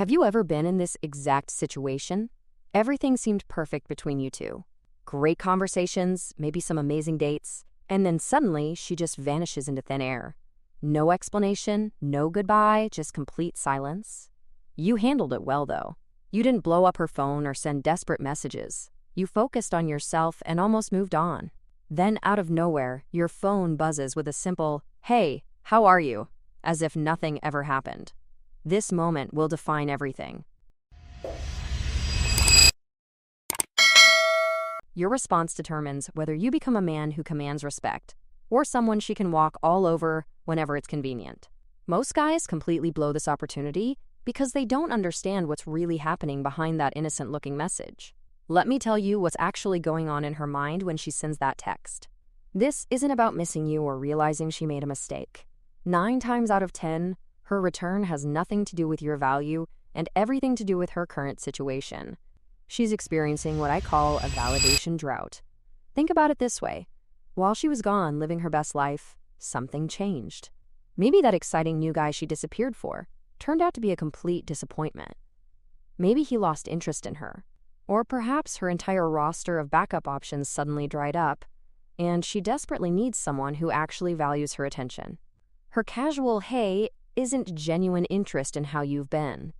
Have you ever been in this exact situation? Everything seemed perfect between you two. Great conversations, maybe some amazing dates, and then suddenly she just vanishes into thin air. No explanation, no goodbye, just complete silence. You handled it well, though. You didn't blow up her phone or send desperate messages. You focused on yourself and almost moved on. Then, out of nowhere, your phone buzzes with a simple, "Hey, how are you?" as if nothing ever happened. This moment will define everything. Your response determines whether you become a man who commands respect or someone she can walk all over whenever it's convenient. Most guys completely blow this opportunity because they don't understand what's really happening behind that innocent-looking message. Let me tell you what's actually going on in her mind when she sends that text. This isn't about missing you or realizing she made a mistake. 9 times out of 10, her return has nothing to do with your value and everything to do with her current situation. She's experiencing what I call a validation drought. Think about it this way. While she was gone living her best life, something changed. Maybe that exciting new guy she disappeared for turned out to be a complete disappointment. Maybe he lost interest in her. Or perhaps her entire roster of backup options suddenly dried up, and she desperately needs someone who actually values her attention. Her casual "hey" isn't genuine interest in how you've been.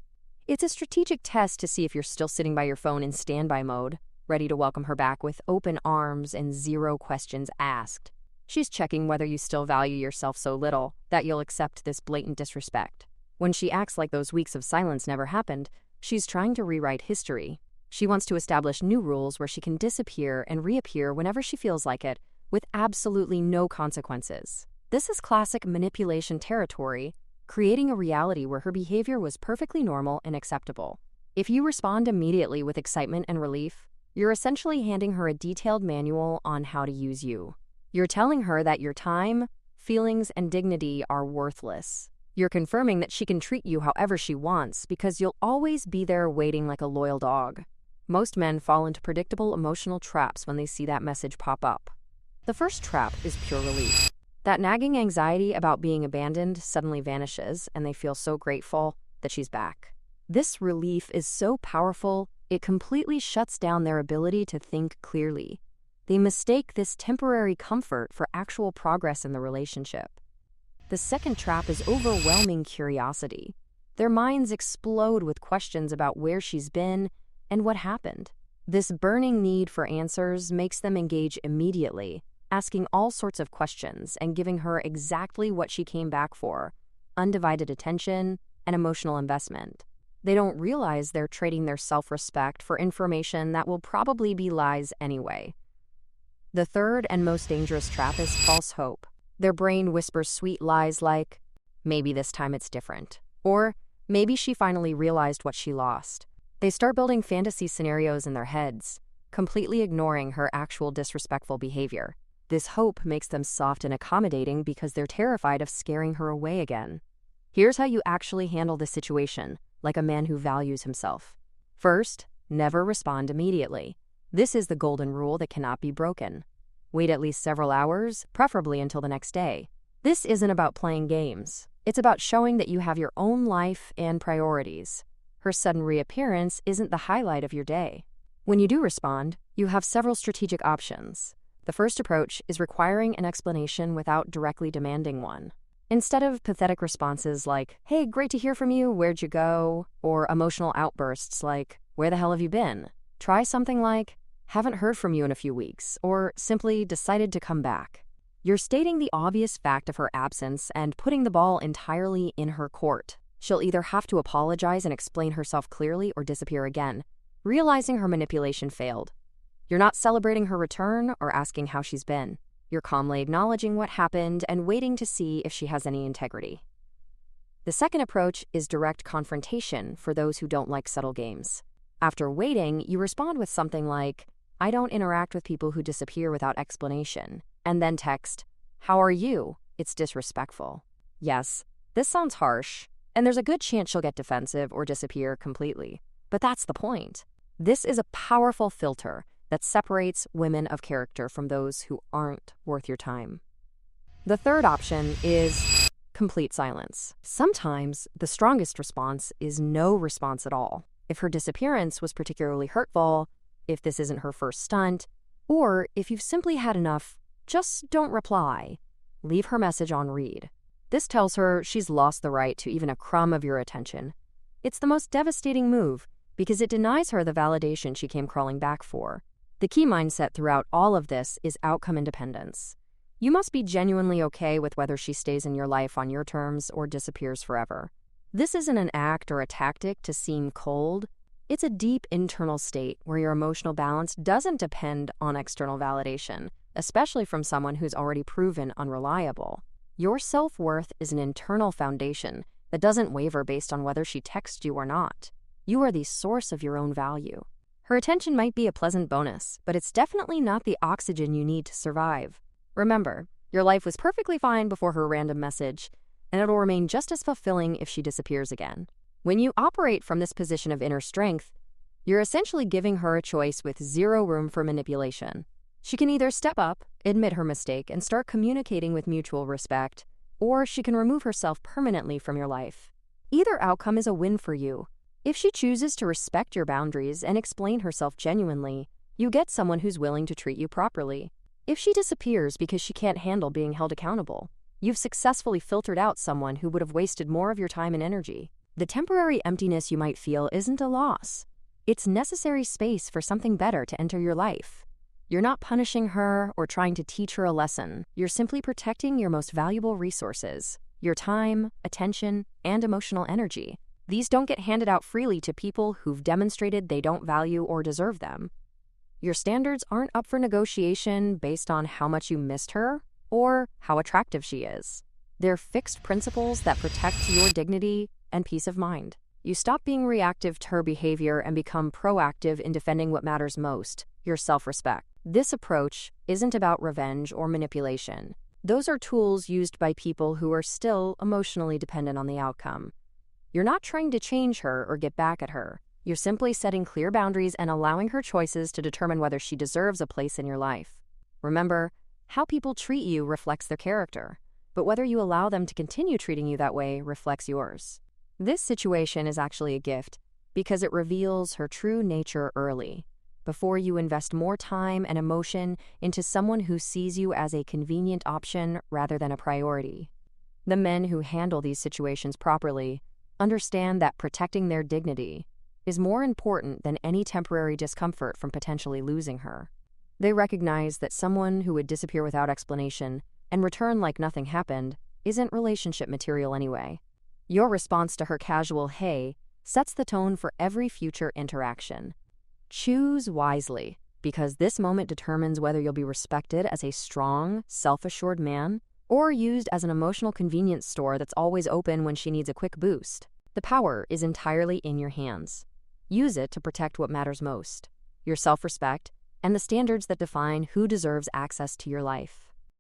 It's a strategic test to see if you're still sitting by your phone in standby mode, ready to welcome her back with open arms and 0 questions asked. She's checking whether you still value yourself so little that you'll accept this blatant disrespect. When she acts like those weeks of silence never happened, she's trying to rewrite history. She wants to establish new rules where she can disappear and reappear whenever she feels like it, with absolutely no consequences. This is classic manipulation territory, creating a reality where her behavior was perfectly normal and acceptable. If you respond immediately with excitement and relief, you're essentially handing her a detailed manual on how to use you. You're telling her that your time, feelings, and dignity are worthless. You're confirming that she can treat you however she wants because you'll always be there waiting like a loyal dog. Most men fall into predictable emotional traps when they see that message pop up. The first trap is pure relief. That nagging anxiety about being abandoned suddenly vanishes, and they feel so grateful that she's back. This relief is so powerful, it completely shuts down their ability to think clearly. They mistake this temporary comfort for actual progress in the relationship. The second trap is overwhelming curiosity. Their minds explode with questions about where she's been and what happened. This burning need for answers makes them engage immediately, asking all sorts of questions and giving her exactly what she came back for: undivided attention and emotional investment. They don't realize they're trading their self-respect for information that will probably be lies anyway. The third and most dangerous trap is false hope. Their brain whispers sweet lies like, "Maybe this time it's different," or "Maybe she finally realized what she lost." They start building fantasy scenarios in their heads, completely ignoring her actual disrespectful behavior. This hope makes them soft and accommodating because they're terrified of scaring her away again. Here's how you actually handle this situation, like a man who values himself. First, never respond immediately. This is the golden rule that cannot be broken. Wait at least several hours, preferably until the next day. This isn't about playing games. It's about showing that you have your own life and priorities. Her sudden reappearance isn't the highlight of your day. When you do respond, you have several strategic options. The first approach is requiring an explanation without directly demanding one. Instead of pathetic responses like, "Hey, great to hear from you, where'd you go?" or emotional outbursts like, "Where the hell have you been?" Try something like, "Haven't heard from you in a few weeks," or simply "decided to come back." You're stating the obvious fact of her absence and putting the ball entirely in her court. She'll either have to apologize and explain herself clearly or disappear again, realizing her manipulation failed. You're not celebrating her return or asking how she's been. You're calmly acknowledging what happened and waiting to see if she has any integrity. The second approach is direct confrontation for those who don't like subtle games. After waiting, you respond with something like, "I don't interact with people who disappear without explanation," and then text, "How are you?" It's disrespectful. Yes, this sounds harsh, and there's a good chance she'll get defensive or disappear completely. But that's the point. This is a powerful filter that separates women of character from those who aren't worth your time. The third option is complete silence. Sometimes the strongest response is no response at all. If her disappearance was particularly hurtful, if this isn't her first stunt, or if you've simply had enough, just don't reply. Leave her message on read. This tells her she's lost the right to even a crumb of your attention. It's the most devastating move because it denies her the validation she came crawling back for. The key mindset throughout all of this is outcome independence. You must be genuinely okay with whether she stays in your life on your terms or disappears forever. This isn't an act or a tactic to seem cold. It's a deep internal state where your emotional balance doesn't depend on external validation, especially from someone who's already proven unreliable. Your self-worth is an internal foundation that doesn't waver based on whether she texts you or not. You are the source of your own value. Her attention might be a pleasant bonus, but it's definitely not the oxygen you need to survive. Remember, your life was perfectly fine before her random message, and it'll remain just as fulfilling if she disappears again. When you operate from this position of inner strength, you're essentially giving her a choice with zero room for manipulation. She can either step up, admit her mistake, and start communicating with mutual respect, or she can remove herself permanently from your life. Either outcome is a win for you. If she chooses to respect your boundaries and explain herself genuinely, you get someone who's willing to treat you properly. If she disappears because she can't handle being held accountable, you've successfully filtered out someone who would have wasted more of your time and energy. The temporary emptiness you might feel isn't a loss. It's necessary space for something better to enter your life. You're not punishing her or trying to teach her a lesson. You're simply protecting your most valuable resources, your time, attention, and emotional energy. These don't get handed out freely to people who've demonstrated they don't value or deserve them. Your standards aren't up for negotiation based on how much you missed her or how attractive she is. They're fixed principles that protect your dignity and peace of mind. You stop being reactive to her behavior and become proactive in defending what matters most, your self-respect. This approach isn't about revenge or manipulation. Those are tools used by people who are still emotionally dependent on the outcome. You're not trying to change her or get back at her. You're simply setting clear boundaries and allowing her choices to determine whether she deserves a place in your life. Remember, how people treat you reflects their character, but whether you allow them to continue treating you that way reflects yours. This situation is actually a gift because it reveals her true nature early, before you invest more time and emotion into someone who sees you as a convenient option rather than a priority. The men who handle these situations properly understand that protecting their dignity is more important than any temporary discomfort from potentially losing her. They recognize that someone who would disappear without explanation and return like nothing happened isn't relationship material anyway. Your response to her casual "hey" sets the tone for every future interaction. Choose wisely, because this moment determines whether you'll be respected as a strong, self-assured man or used as an emotional convenience store that's always open when she needs a quick boost. The power is entirely in your hands. Use it to protect what matters most, your self-respect, and the standards that define who deserves access to your life.